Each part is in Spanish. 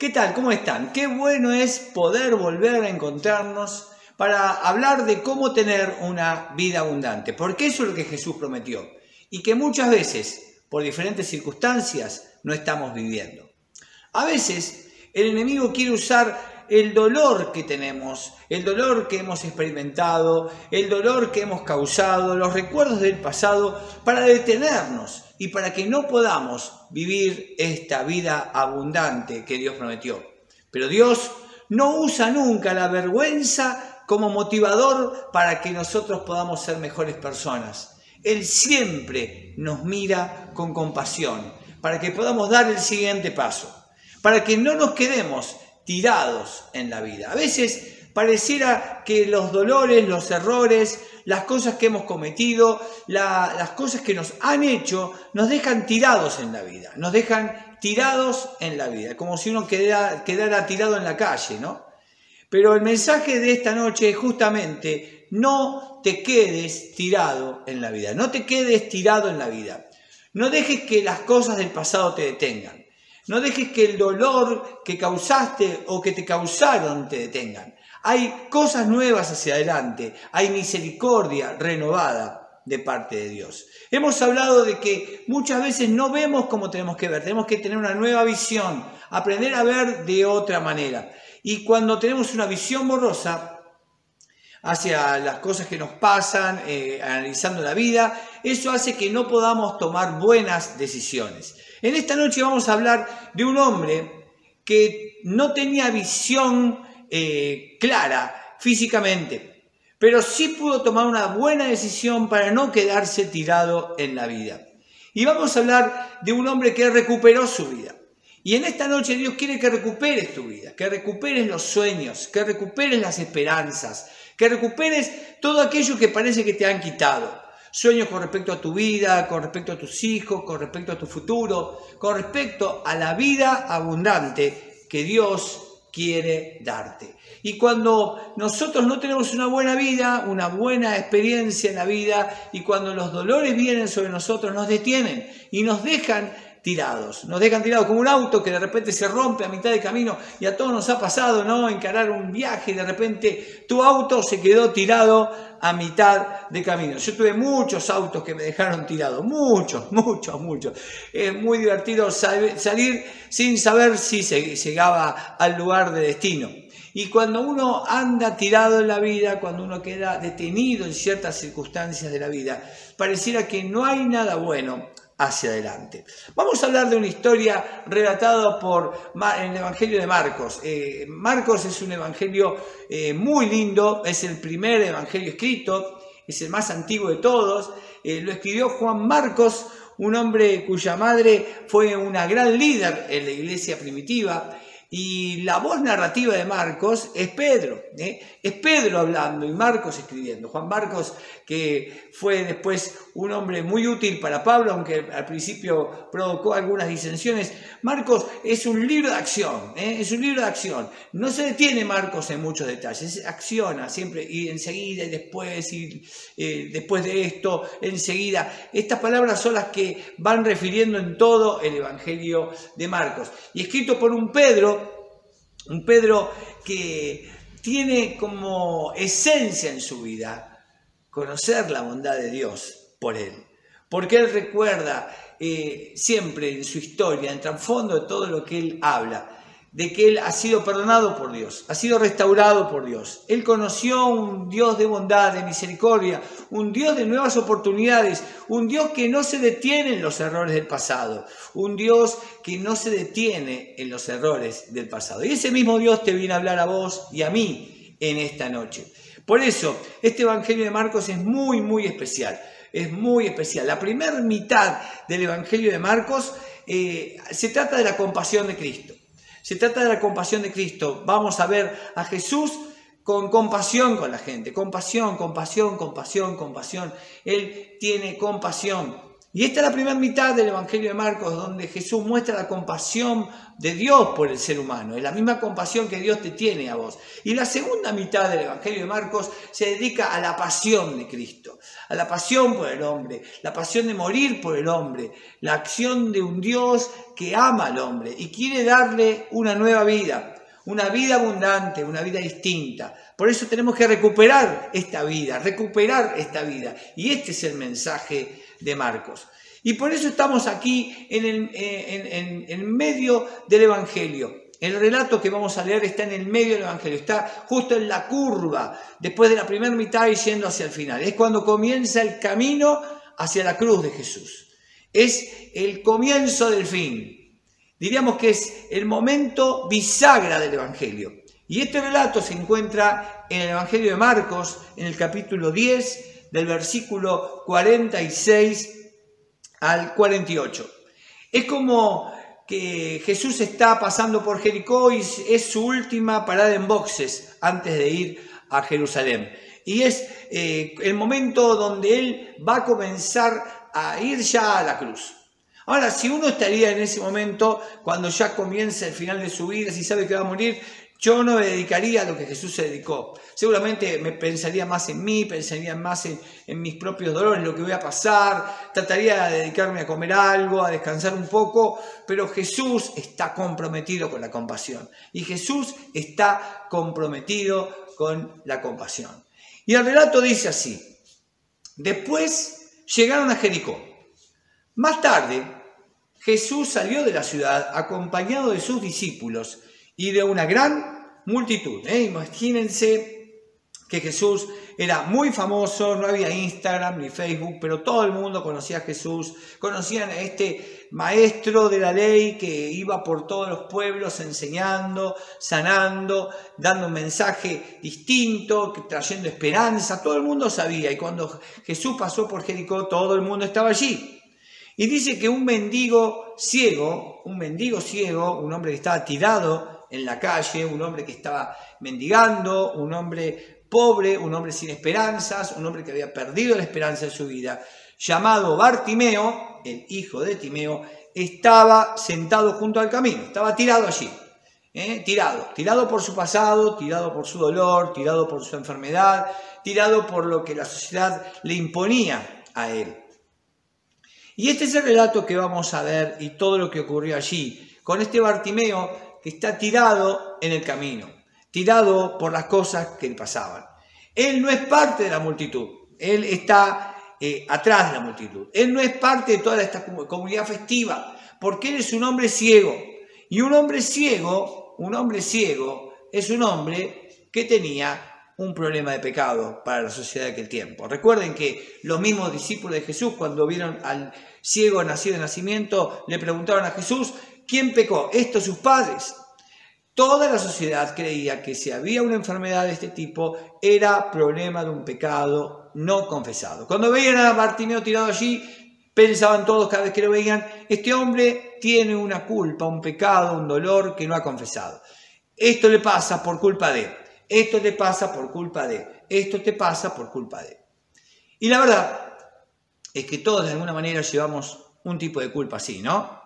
¿Qué tal? ¿Cómo están? Qué bueno es poder volver a encontrarnos para hablar de cómo tener una vida abundante, porque eso es lo que Jesús prometió y que muchas veces, por diferentes circunstancias, no estamos viviendo. A veces, el enemigo quiere usar el dolor que tenemos, el dolor que hemos experimentado, el dolor que hemos causado, los recuerdos del pasado, para detenernos y para que no podamos vivir esta vida abundante que Dios prometió. Pero Dios no usa nunca la vergüenza como motivador para que nosotros podamos ser mejores personas. Él siempre nos mira con compasión para que podamos dar el siguiente paso, para que no nos quedemos tirados en la vida. A veces pareciera que los dolores, los errores, las cosas que hemos cometido, las cosas que nos han hecho, nos dejan tirados en la vida. Nos dejan tirados en la vida, como si uno quedara tirado en la calle, ¿no? Pero el mensaje de esta noche es justamente: no te quedes tirado en la vida. No te quedes tirado en la vida. No dejes que las cosas del pasado te detengan. No dejes que el dolor que causaste o que te causaron te detengan. Hay cosas nuevas hacia adelante. Hay misericordia renovada de parte de Dios. Hemos hablado de que muchas veces no vemos como tenemos que ver. Tenemos que tener una nueva visión, aprender a ver de otra manera. Y cuando tenemos una visión borrosa hacia las cosas que nos pasan, analizando la vida, eso hace que no podamos tomar buenas decisiones. En esta noche vamos a hablar de un hombre que no tenía visión clara físicamente, pero sí pudo tomar una buena decisión para no quedarse tirado en la vida. Y vamos a hablar de un hombre que recuperó su vida. Y en esta noche Dios quiere que recuperes tu vida, que recuperes los sueños, que recuperes las esperanzas, que recuperes todo aquello que parece que te han quitado. Sueños con respecto a tu vida, con respecto a tus hijos, con respecto a tu futuro, con respecto a la vida abundante que Dios quiere darte. Y cuando nosotros no tenemos una buena vida, una buena experiencia en la vida, y cuando los dolores vienen sobre nosotros, nos detienen y nos dejan tirados como un auto que de repente se rompe a mitad de camino, y a todos nos ha pasado, ¿no? Encarar un viaje y de repente tu auto se quedó tirado a mitad de camino. Yo tuve muchos autos que me dejaron tirado, muchos. Es muy divertido salir sin saber si se llegaba al lugar de destino. Y cuando uno anda tirado en la vida, cuando uno queda detenido en ciertas circunstancias de la vida, pareciera que no hay nada bueno hacia adelante. Vamos a hablar de una historia relatada en el Evangelio de Marcos. Marcos es un evangelio muy lindo, es el primer evangelio escrito, es el más antiguo de todos. Lo escribió Juan Marcos, un hombre cuya madre fue una gran líder en la iglesia primitiva. Y la voz narrativa de Marcos es Pedro, es Pedro hablando y Marcos escribiendo. Juan Marcos, que fue después un hombre muy útil para Pablo, aunque al principio provocó algunas disensiones. Marcos es un libro de acción, es un libro de acción. No se detiene Marcos en muchos detalles, acciona siempre y enseguida y después de esto, enseguida. Estas palabras son las que van refiriendo en todo el Evangelio de Marcos. Y escrito por un Pedro que tiene como esencia en su vida conocer la bondad de Dios por él. Porque él recuerda siempre en su historia, en el trasfondo de todo lo que él habla, de que él ha sido perdonado por Dios, ha sido restaurado por Dios. Él conoció un Dios de bondad, de misericordia, un Dios de nuevas oportunidades, un Dios que no se detiene en los errores del pasado, un Dios que no se detiene en los errores del pasado. Y ese mismo Dios te viene a hablar a vos y a mí en esta noche. Por eso, este Evangelio de Marcos es muy especial. Es muy especial. La primera mitad del Evangelio de Marcos se trata de la compasión de Cristo. Se trata de la compasión de Cristo. Vamos a ver a Jesús con compasión con la gente. Compasión. Él tiene compasión. Y esta es la primera mitad del Evangelio de Marcos, donde Jesús muestra la compasión de Dios por el ser humano. Es la misma compasión que Dios te tiene a vos. Y la segunda mitad del Evangelio de Marcos se dedica a la pasión de Cristo, a la pasión por el hombre, la pasión de morir por el hombre, la acción de un Dios que ama al hombre y quiere darle una nueva vida abundante, una vida distinta. Por eso tenemos que recuperar esta vida. Y este es el mensaje de Marcos. Y por eso estamos aquí en medio del Evangelio. El relato que vamos a leer está en el medio del Evangelio, está justo en la curva, después de la primera mitad y yendo hacia el final. Es cuando comienza el camino hacia la cruz de Jesús. Es el comienzo del fin. Diríamos que es el momento bisagra del Evangelio. Y este relato se encuentra en el Evangelio de Marcos, en el capítulo 10, del versículo 46 al 48. Es como que Jesús está pasando por Jericó y es su última parada en boxes antes de ir a Jerusalén. Y es el momento donde él va a comenzar a ir ya a la cruz. Ahora, si uno estaría en ese momento, cuando ya comienza el final de su vida, si sabe que va a morir, yo no me dedicaría a lo que Jesús se dedicó. Seguramente me pensaría más en mí, pensaría más en mis propios dolores, lo que voy a pasar, trataría de dedicarme a comer algo, a descansar un poco, pero Jesús está comprometido con la compasión. Y Jesús está comprometido con la compasión. Y el relato dice así: después llegaron a Jericó. Más tarde, Jesús salió de la ciudad acompañado de sus discípulos y de una gran multitud. Imagínense que Jesús era muy famoso, no había Instagram ni Facebook, pero todo el mundo conocía a Jesús, conocían a este maestro de la ley que iba por todos los pueblos enseñando, sanando, dando un mensaje distinto, trayendo esperanza, todo el mundo sabía. Y cuando Jesús pasó por Jericó, todo el mundo estaba allí. Y dice que un mendigo ciego, un hombre que estaba tirado en la calle, un hombre que estaba mendigando, un hombre pobre, un hombre sin esperanzas, un hombre que había perdido la esperanza de su vida, llamado Bartimeo, el hijo de Timeo, estaba sentado junto al camino, estaba tirado allí, tirado por su pasado, tirado por su dolor, tirado por su enfermedad, tirado por lo que la sociedad le imponía a él. Y este es el relato que vamos a ver y todo lo que ocurrió allí, con este Bartimeo que está tirado en el camino, tirado por las cosas que le pasaban. Él no es parte de la multitud, él está atrás de la multitud. Él no es parte de toda esta comunidad festiva, porque él es un hombre ciego. Y un hombre ciego es un hombre que tenía un problema de pecado para la sociedad de aquel tiempo. Recuerden que los mismos discípulos de Jesús, cuando vieron al ciego nacido de nacimiento, le preguntaron a Jesús: ¿quién pecó? ¿Estos sus padres? Toda la sociedad creía que si había una enfermedad de este tipo, era problema de un pecado no confesado. Cuando veían a Bartimeo tirado allí, pensaban todos, cada vez que lo veían: este hombre tiene una culpa, un pecado, un dolor que no ha confesado. Esto le pasa por culpa de... Esto te pasa por culpa de, esto te pasa por culpa de. Y la verdad es que todos de alguna manera llevamos un tipo de culpa así, ¿no?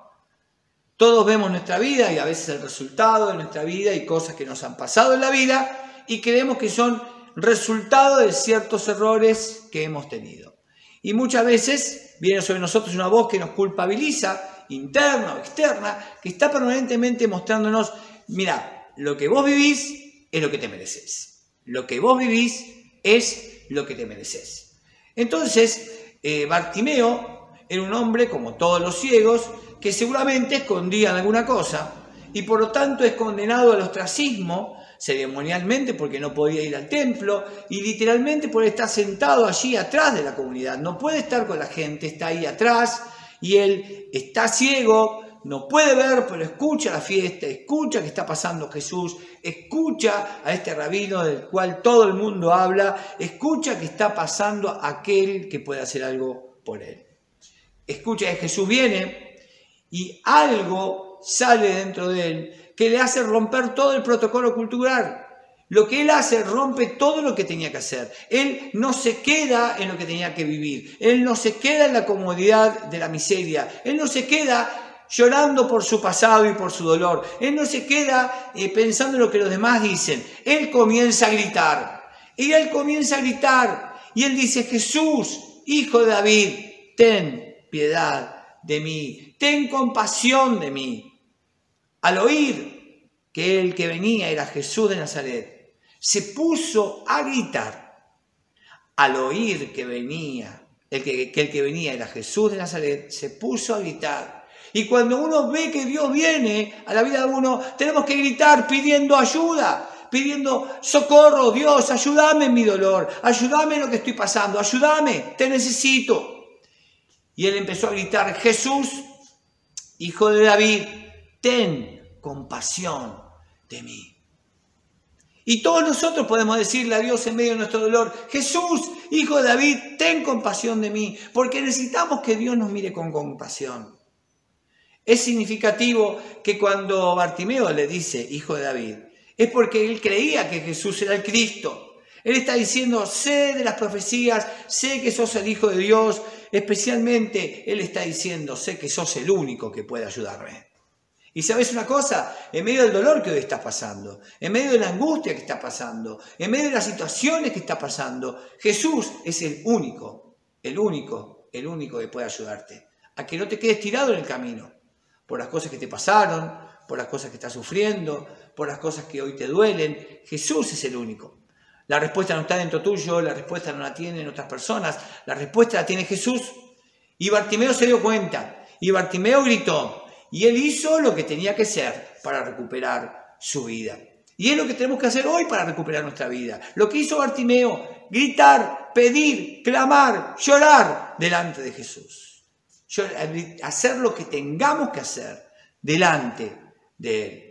Todos vemos nuestra vida y a veces el resultado de nuestra vida y cosas que nos han pasado en la vida y creemos que son resultado de ciertos errores que hemos tenido. Y muchas veces viene sobre nosotros una voz que nos culpabiliza, interna o externa, que está permanentemente mostrándonos: mira, lo que vos vivís es lo que te mereces. Lo que vos vivís es lo que te mereces. Entonces, Bartimeo era un hombre, como todos los ciegos, que seguramente escondían alguna cosa y por lo tanto es condenado al ostracismo ceremonialmente porque no podía ir al templo y literalmente por estar sentado allí atrás de la comunidad. No puede estar con la gente, está ahí atrás y él está ciego. No puede ver, pero escucha la fiesta, escucha que está pasando Jesús, escucha a este rabino del cual todo el mundo habla, escucha que está pasando aquel que puede hacer algo por él. Escucha que Jesús viene y algo sale dentro de él que le hace romper todo el protocolo cultural. Lo que Él hace rompe todo lo que tenía que hacer. Él no se queda en lo que tenía que vivir. Él no se queda en la comodidad de la miseria. Él no se queda llorando por su pasado y por su dolor. Él no se queda pensando en lo que los demás dicen. Él comienza a gritar. Y Él comienza a gritar. Y Él dice, Jesús, Hijo de David, ten piedad de mí. Ten compasión de mí. Al oír que el que venía era Jesús de Nazaret, se puso a gritar. Al oír que venía, el que venía era Jesús de Nazaret, se puso a gritar. Y cuando uno ve que Dios viene a la vida de uno, tenemos que gritar pidiendo ayuda, pidiendo socorro. Dios, ayúdame en mi dolor, ayúdame en lo que estoy pasando, ayúdame, te necesito. Y él empezó a gritar, Jesús, Hijo de David, ten compasión de mí. Y todos nosotros podemos decirle a Dios en medio de nuestro dolor, Jesús, Hijo de David, ten compasión de mí, porque necesitamos que Dios nos mire con compasión. Es significativo que cuando Bartimeo le dice, Hijo de David, es porque él creía que Jesús era el Cristo. Él está diciendo, sé de las profecías, sé que sos el Hijo de Dios, especialmente él está diciendo, sé que sos el único que puede ayudarme. Y ¿sabes una cosa? En medio del dolor que hoy estás pasando, en medio de la angustia que está pasando, en medio de las situaciones que está pasando, Jesús es el único que puede ayudarte. A que no te quedes tirado en el camino, por las cosas que te pasaron, por las cosas que estás sufriendo, por las cosas que hoy te duelen. Jesús es el único. La respuesta no está dentro tuyo, la respuesta no la tienen otras personas, la respuesta la tiene Jesús. Y Bartimeo se dio cuenta, y Bartimeo gritó, y él hizo lo que tenía que hacer para recuperar su vida. Y es lo que tenemos que hacer hoy para recuperar nuestra vida. Lo que hizo Bartimeo, gritar, pedir, clamar, llorar delante de Jesús. Hacer lo que tengamos que hacer delante de Él.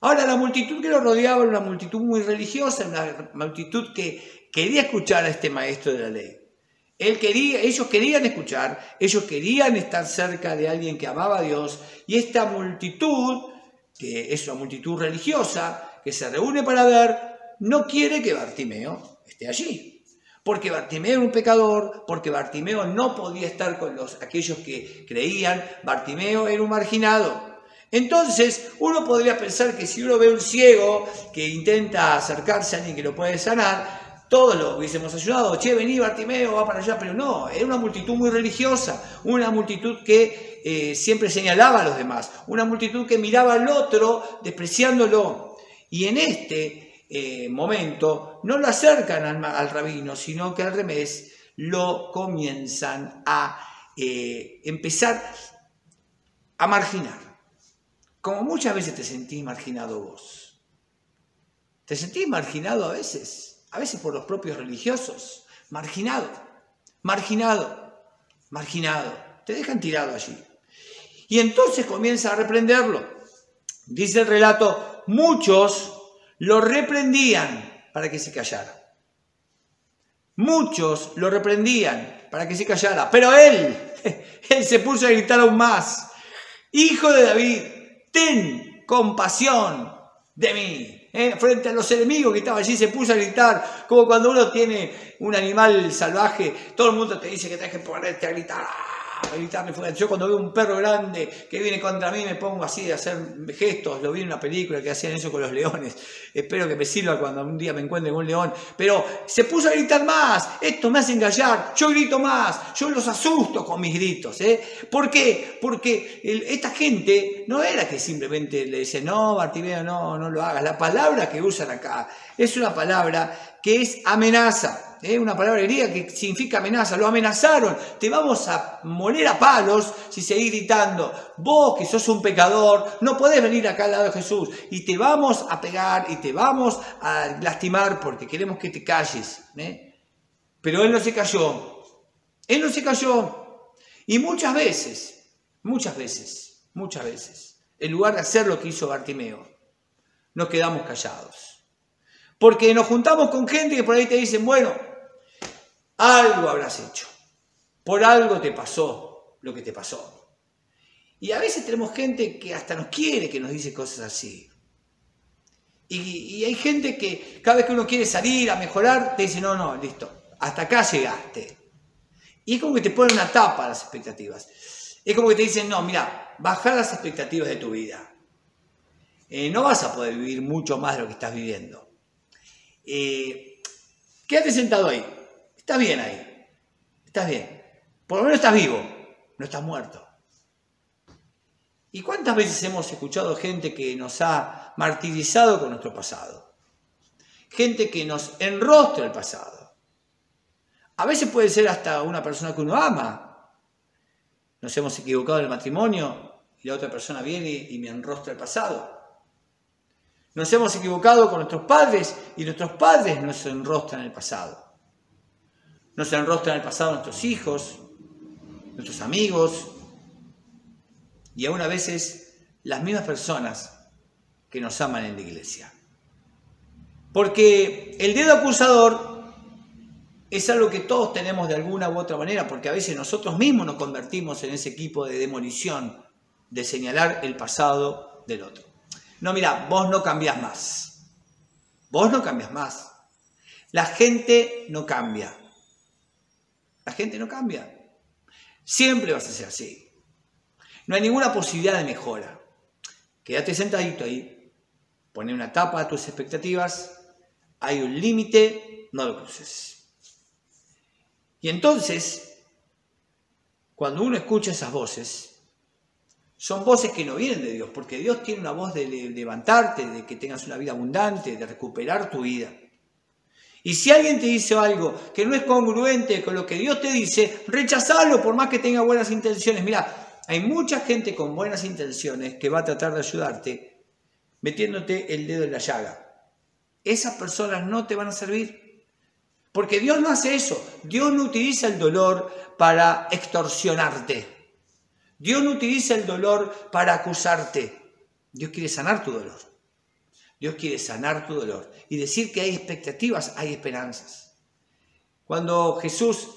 Ahora, la multitud que lo rodeaba era una multitud muy religiosa, una multitud que quería escuchar a este maestro de la ley. Ellos querían escuchar, ellos querían estar cerca de alguien que amaba a Dios, y esta multitud, que es una multitud religiosa, que se reúne para ver, no quiere que Bartimeo esté allí. Porque Bartimeo era un pecador, porque Bartimeo no podía estar con aquellos que creían, Bartimeo era un marginado. Entonces, uno podría pensar que si uno ve un ciego que intenta acercarse a alguien que lo puede sanar, todos lo hubiésemos ayudado, che, vení Bartimeo, va para allá, pero no, era una multitud muy religiosa, una multitud que siempre señalaba a los demás, una multitud que miraba al otro despreciándolo. Y en este momento no lo acercan al rabino, sino que al revés lo comienzan a empezar a marginar. Como muchas veces te sentís marginado vos. ¿Te sentís marginado a veces? A veces por los propios religiosos, marginado, te dejan tirado allí. Y entonces comienza a reprenderlo. Dice el relato, muchos lo reprendían para que se callara. Muchos lo reprendían para que se callara, pero él se puso a gritar aún más, Hijo de David, ten compasión de mí. Frente a los enemigos que estaban allí se puso a gritar, como cuando uno tiene un animal salvaje, todo el mundo te dice que tenés que ponerte a gritar, gritarme fuerte. Yo cuando veo un perro grande que viene contra mí me pongo así a hacer gestos, lo vi en una película que hacían eso con los leones, espero que me sirva cuando un día me encuentre con un león, pero se puso a gritar más, esto me hace engallar, yo grito más, yo los asusto con mis gritos. ¿Por qué? Porque esta gente no era que simplemente le dice, no Bartimeo, no lo hagas, la palabra que usan acá es una palabra que es amenaza. Una palabra griega que significa amenaza, lo amenazaron, te vamos a moler a palos si seguís gritando, vos que sos un pecador, no podés venir acá al lado de Jesús y te vamos a pegar y te vamos a lastimar porque queremos que te calles. Pero él no se cayó, y muchas veces, en lugar de hacer lo que hizo Bartimeo, nos quedamos callados. Porque nos juntamos con gente que por ahí te dicen, bueno, algo habrás hecho, por algo te pasó lo que te pasó. Y a veces tenemos gente que hasta nos quiere, que nos dice cosas así. Y hay gente que cada vez que uno quiere salir a mejorar, te dice, no, listo, hasta acá llegaste. Y es como que te ponen una tapa a las expectativas. Es como que te dicen, no, mira, baja las expectativas de tu vida. No vas a poder vivir mucho más de lo que estás viviendo. Quédate sentado ahí. Estás bien ahí. Estás bien. Por lo menos estás vivo. No estás muerto. ¿Y cuántas veces hemos escuchado gente que nos ha martirizado con nuestro pasado? Gente que nos enrostra el pasado. A veces puede ser hasta una persona que uno ama. Nos hemos equivocado en el matrimonio y la otra persona viene y me enrostra el pasado. Nos hemos equivocado con nuestros padres y nuestros padres nos enrostran el pasado. Nos enrostran el pasado nuestros hijos, nuestros amigos y aún a veces las mismas personas que nos aman en la iglesia. Porque el dedo acusador es algo que todos tenemos de alguna u otra manera, porque a veces nosotros mismos nos convertimos en ese equipo de demolición, de señalar el pasado del otro. No, mira, vos no cambiás más. Vos no cambiás más. La gente no cambia. La gente no cambia. Siempre vas a ser así. No hay ninguna posibilidad de mejora. Quédate sentadito ahí. Poné una tapa a tus expectativas. Hay un límite, no lo cruces. Y entonces, cuando uno escucha esas voces, son voces que no vienen de Dios, porque Dios tiene una voz de levantarte, de que tengas una vida abundante, de recuperar tu vida. Y si alguien te dice algo que no es congruente con lo que Dios te dice, rechazalo por más que tenga buenas intenciones. Mira, hay mucha gente con buenas intenciones que va a tratar de ayudarte metiéndote el dedo en la llaga. Esas personas no te van a servir. Porque Dios no hace eso. Dios no utiliza el dolor para extorsionarte. Dios no utiliza el dolor para acusarte. Dios quiere sanar tu dolor. Dios quiere sanar tu dolor y decir que hay expectativas, hay esperanzas. Cuando Jesús,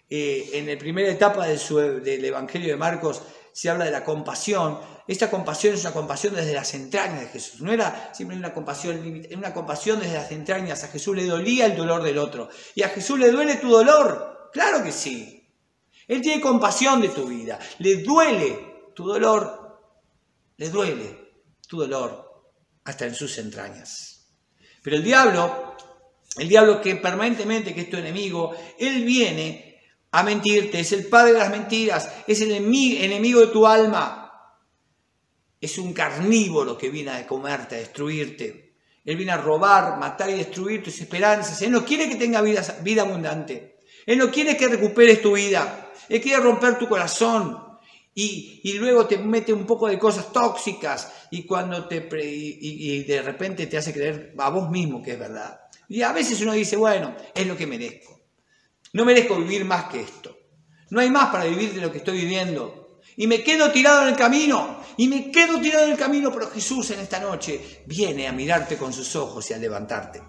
en la primera etapa del Evangelio de Marcos, se habla de la compasión, esta compasión es una compasión desde las entrañas de Jesús. No era simplemente una compasión, era una compasión desde las entrañas. A Jesús le dolía el dolor del otro. ¿Y a Jesús le duele tu dolor? Claro que sí. Él tiene compasión de tu vida. Le duele tu dolor. Le duele tu dolor hasta en sus entrañas. Pero el diablo que permanentemente, que es tu enemigo, él viene a mentirte. Es el padre de las mentiras. Es el enemigo de tu alma. Es un carnívoro que viene a comerte, a destruirte. Él viene a robar, matar y destruir tus esperanzas. Él no quiere que tengas vida abundante. Él no quiere que recuperes tu vida. Él quiere romper tu corazón y luego te mete un poco de cosas tóxicas y de repente te hace creer a vos mismo que es verdad. Y a veces uno dice, bueno, es lo que merezco. No merezco vivir más que esto. No hay más para vivir de lo que estoy viviendo. Y me quedo tirado en el camino. Pero Jesús en esta noche viene a mirarte con sus ojos y a levantarte.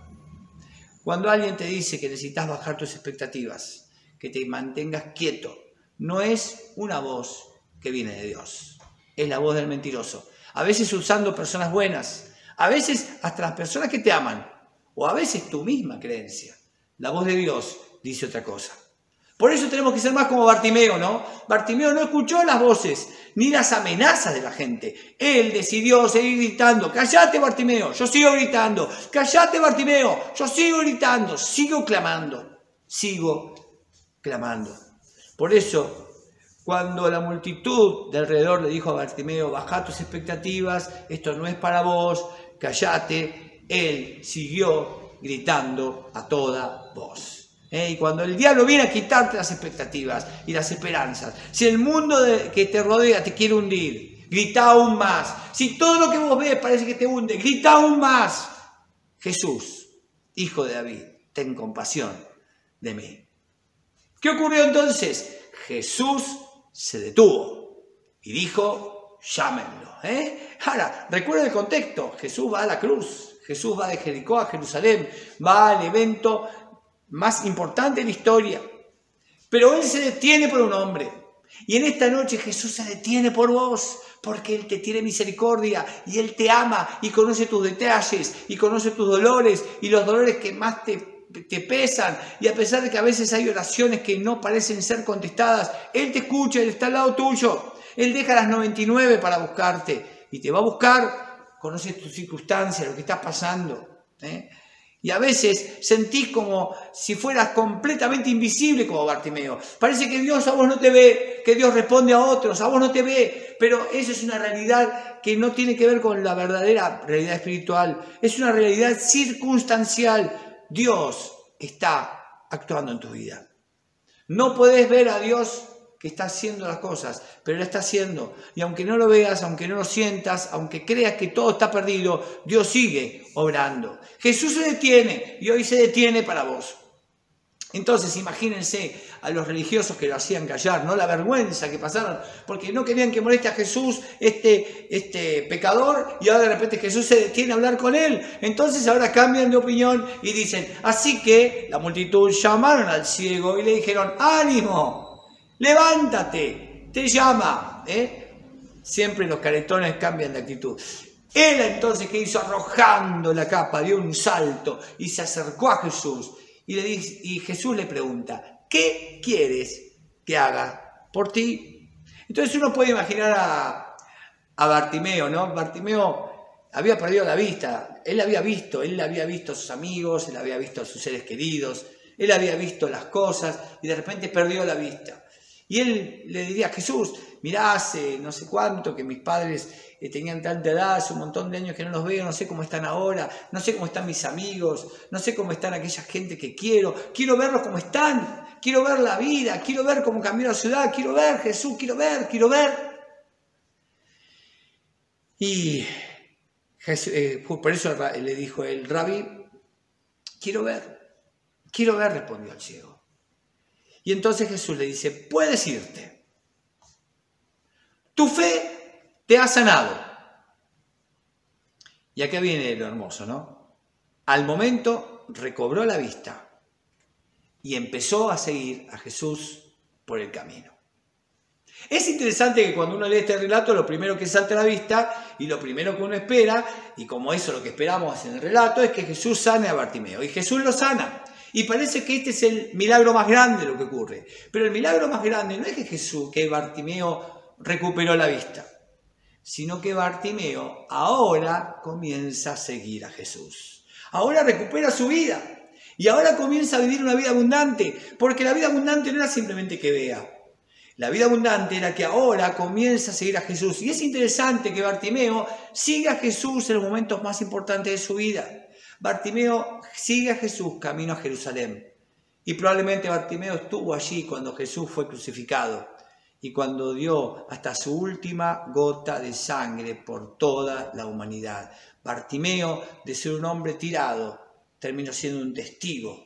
Cuando alguien te dice que necesitas bajar tus expectativas, que te mantengas quieto, no es una voz que viene de Dios. Es la voz del mentiroso. A veces usando personas buenas, a veces hasta las personas que te aman, o a veces tu misma creencia. La voz de Dios dice otra cosa. Por eso tenemos que ser más como Bartimeo, ¿no? Bartimeo no escuchó las voces ni las amenazas de la gente. Él decidió seguir gritando, cállate Bartimeo, yo sigo gritando, cállate Bartimeo, yo sigo gritando, sigo clamando. Por eso, cuando la multitud de alrededor le dijo a Bartimeo, baja tus expectativas, esto no es para vos, cállate, él siguió gritando a toda voz. Y cuando el diablo viene a quitarte las expectativas y las esperanzas, si el mundo que te rodea te quiere hundir, grita aún más. Si todo lo que vos ves parece que te hunde, grita aún más. Jesús, hijo de David, ten compasión de mí. ¿Qué ocurrió entonces? Jesús se detuvo y dijo, llámenlo. Ahora, recuerda el contexto. Jesús va a la cruz. Jesús va de Jericó a Jerusalén. Va al evento más importante de la historia. Pero él se detiene por un hombre. Y en esta noche Jesús se detiene por vos, porque Él te tiene misericordia y Él te ama y conoce tus detalles y conoce tus dolores y los dolores que más te pesan. Y a pesar de que a veces hay oraciones que no parecen ser contestadas, Él te escucha, Él está al lado tuyo. Él deja las 99 para buscarte y te va a buscar, conoce tus circunstancias, lo que estás pasando, ¿eh? Y a veces sentís como si fueras completamente invisible como Bartimeo. Parece que Dios a vos no te ve, que Dios responde a otros, a vos no te ve. Pero eso es una realidad que no tiene que ver con la verdadera realidad espiritual. Es una realidad circunstancial. Dios está actuando en tu vida. No podés ver a Dios que está haciendo las cosas, pero Él está haciendo. Y aunque no lo veas, aunque no lo sientas, aunque creas que todo está perdido, Dios sigue obrando. Jesús se detiene y hoy se detiene para vos. Entonces imagínense a los religiosos que lo hacían callar, ¿no? La vergüenza que pasaron, porque no querían que moleste a Jesús, este pecador, y ahora de repente Jesús se detiene a hablar con él. Entonces ahora cambian de opinión y dicen, así que la multitud llamaron al ciego y le dijeron, ánimo, levántate, te llama, Siempre los caretones cambian de actitud. Él entonces, ¿qué hizo? Arrojando la capa, dio un salto y se acercó a Jesús. Y Jesús le pregunta, ¿qué quieres que haga por ti? Entonces uno puede imaginar a Bartimeo, ¿no? Bartimeo había perdido la vista. Él había visto a sus amigos, él había visto a sus seres queridos, él había visto las cosas y de repente perdió la vista. Y él le diría, Jesús, mirá, hace no sé cuánto que mis padres tenían tanta edad, hace un montón de años que no los veo, no sé cómo están ahora, no sé cómo están mis amigos, no sé cómo están aquella gente que quiero verlos como están, quiero ver la vida, quiero ver cómo cambió la ciudad, quiero ver Jesús, quiero ver. Y Jesús, por eso le dijo el Rabí, quiero ver, respondió el ciego. Y entonces Jesús le dice, puedes irte. Tu fe te ha sanado. Y acá viene lo hermoso, ¿no? Al momento recobró la vista y empezó a seguir a Jesús por el camino. Es interesante que cuando uno lee este relato, lo primero que salta a la vista y lo primero que uno espera, y como eso lo que esperamos en el relato, es que Jesús sane a Bartimeo. Y Jesús lo sana. Y parece que este es el milagro más grande de lo que ocurre. Pero el milagro más grande no es que Bartimeo recuperó la vista, sino que Bartimeo ahora comienza a seguir a Jesús. Ahora recupera su vida y ahora comienza a vivir una vida abundante, porque la vida abundante no era simplemente que vea. La vida abundante era que ahora comienza a seguir a Jesús. Y es interesante que Bartimeo siga a Jesús en los momentos más importantes de su vida. Bartimeo sigue a Jesús camino a Jerusalén. Y probablemente Bartimeo estuvo allí cuando Jesús fue crucificado y cuando dio hasta su última gota de sangre por toda la humanidad. Bartimeo, de ser un hombre tirado, terminó siendo un testigo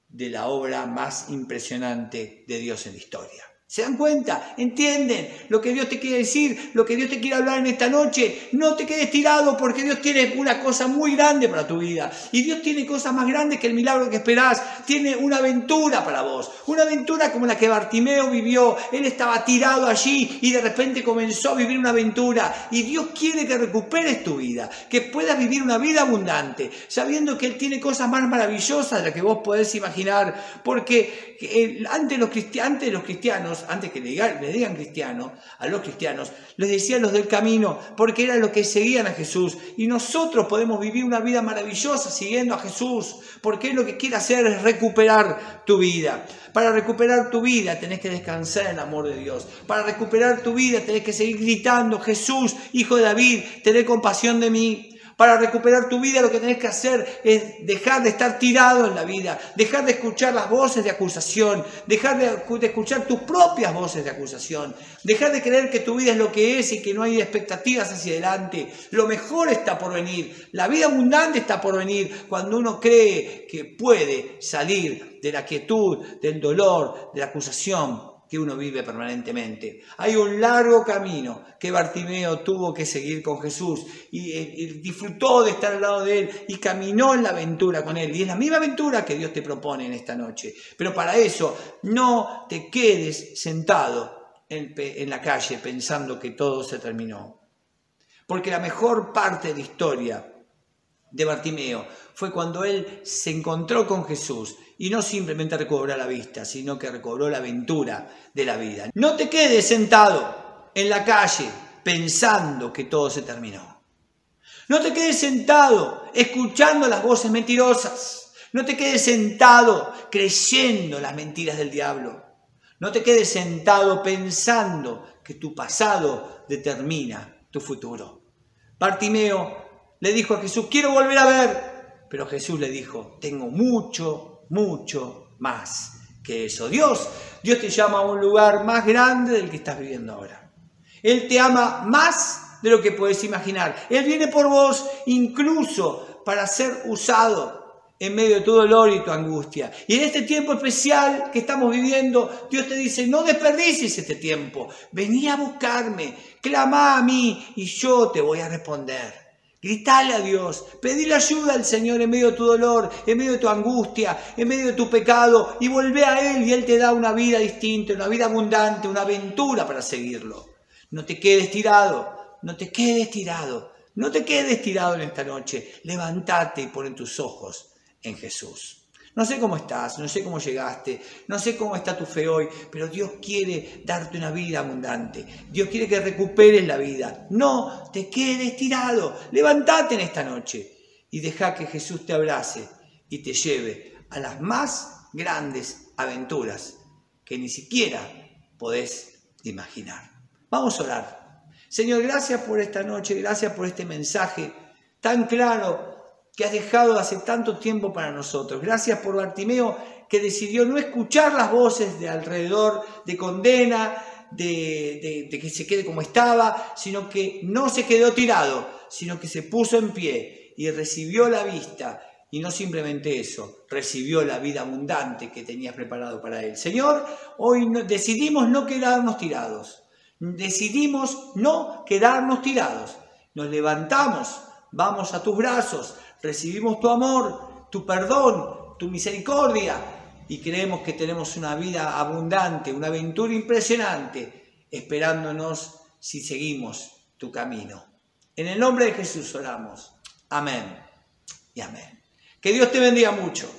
de la obra más impresionante de Dios en la historia. ¿Se dan cuenta? ¿Entienden lo que Dios te quiere decir? Lo que Dios te quiere hablar en esta noche. No te quedes tirado, porque Dios tiene una cosa muy grande para tu vida. Y Dios tiene cosas más grandes que el milagro que esperás. Tiene una aventura para vos. Una aventura como la que Bartimeo vivió. Él estaba tirado allí y de repente comenzó a vivir una aventura. Y Dios quiere que recuperes tu vida. Que puedas vivir una vida abundante. Sabiendo que Él tiene cosas más maravillosas de las que vos podés imaginar. Porque antes los cristianos, antes que le digan cristianos, a los cristianos, les decían los del camino, porque eran los que seguían a Jesús. Y nosotros podemos vivir una vida maravillosa siguiendo a Jesús, porque Él lo que quiere hacer es recuperar tu vida. Para recuperar tu vida tenés que descansar en el amor de Dios. Para recuperar tu vida tenés que seguir gritando, Jesús, Hijo de David, tené compasión de mí. Para recuperar tu vida lo que tenés que hacer es dejar de estar tirado en la vida, dejar de escuchar las voces de acusación, dejar de escuchar tus propias voces de acusación, dejar de creer que tu vida es lo que es y que no hay expectativas hacia adelante. Lo mejor está por venir, la vida abundante está por venir cuando uno cree que puede salir de la quietud, del dolor, de la acusación que uno vive permanentemente. Hay un largo camino que Bartimeo tuvo que seguir con Jesús y disfrutó de estar al lado de Él y caminó en la aventura con Él. Y es la misma aventura que Dios te propone en esta noche. Pero para eso no te quedes sentado en la calle pensando que todo se terminó. Porque la mejor parte de la historia de Bartimeo fue cuando él se encontró con Jesús y no simplemente recobró la vista, sino que recobró la aventura de la vida. No te quedes sentado en la calle pensando que todo se terminó. No te quedes sentado escuchando las voces mentirosas. No te quedes sentado creyendo las mentiras del diablo. No te quedes sentado pensando que tu pasado determina tu futuro. Bartimeo le dijo a Jesús, quiero volver a ver. Pero Jesús le dijo, tengo mucho, mucho más que eso. Dios te llama a un lugar más grande del que estás viviendo ahora. Él te ama más de lo que puedes imaginar. Él viene por vos incluso para ser usado en medio de tu dolor y tu angustia. Y en este tiempo especial que estamos viviendo, Dios te dice, no desperdicies este tiempo. Vení a buscarme, clama a mí y yo te voy a responder. Gritale a Dios, pedile ayuda al Señor en medio de tu dolor, en medio de tu angustia, en medio de tu pecado y volvé a Él y Él te da una vida distinta, una vida abundante, una aventura para seguirlo. No te quedes tirado, no te quedes tirado, no te quedes tirado en esta noche. Levántate y pon tus ojos en Jesús. No sé cómo estás, no sé cómo llegaste, no sé cómo está tu fe hoy, pero Dios quiere darte una vida abundante. Dios quiere que recuperes la vida. No te quedes tirado. Levántate en esta noche y deja que Jesús te abrace y te lleve a las más grandes aventuras que ni siquiera podés imaginar. Vamos a orar. Señor, gracias por esta noche, gracias por este mensaje tan claro que has dejado hace tanto tiempo para nosotros. Gracias por Bartimeo, que decidió no escuchar las voces de alrededor, de condena, de que se quede como estaba, sino que no se quedó tirado, sino que se puso en pie y recibió la vista. Y no simplemente eso, recibió la vida abundante que tenías preparado para él. Señor, hoy decidimos no quedarnos tirados. Decidimos no quedarnos tirados. Nos levantamos, vamos a tus brazos, recibimos tu amor, tu perdón, tu misericordia y creemos que tenemos una vida abundante, una aventura impresionante, esperándonos si seguimos tu camino. En el nombre de Jesús oramos. Amén y amén. Que Dios te bendiga mucho.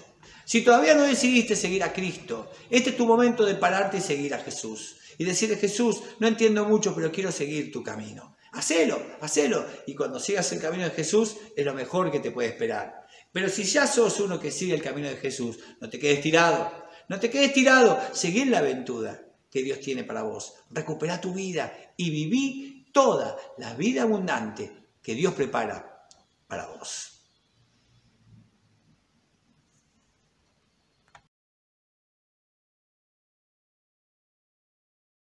Si todavía no decidiste seguir a Cristo, este es tu momento de pararte y seguir a Jesús. Y decirle, Jesús, no entiendo mucho, pero quiero seguir tu camino. Hacelo, hacelo. Y cuando sigas el camino de Jesús, es lo mejor que te puede esperar. Pero si ya sos uno que sigue el camino de Jesús, no te quedes tirado. No te quedes tirado. Seguí la aventura que Dios tiene para vos. Recupera tu vida y viví toda la vida abundante que Dios prepara para vos.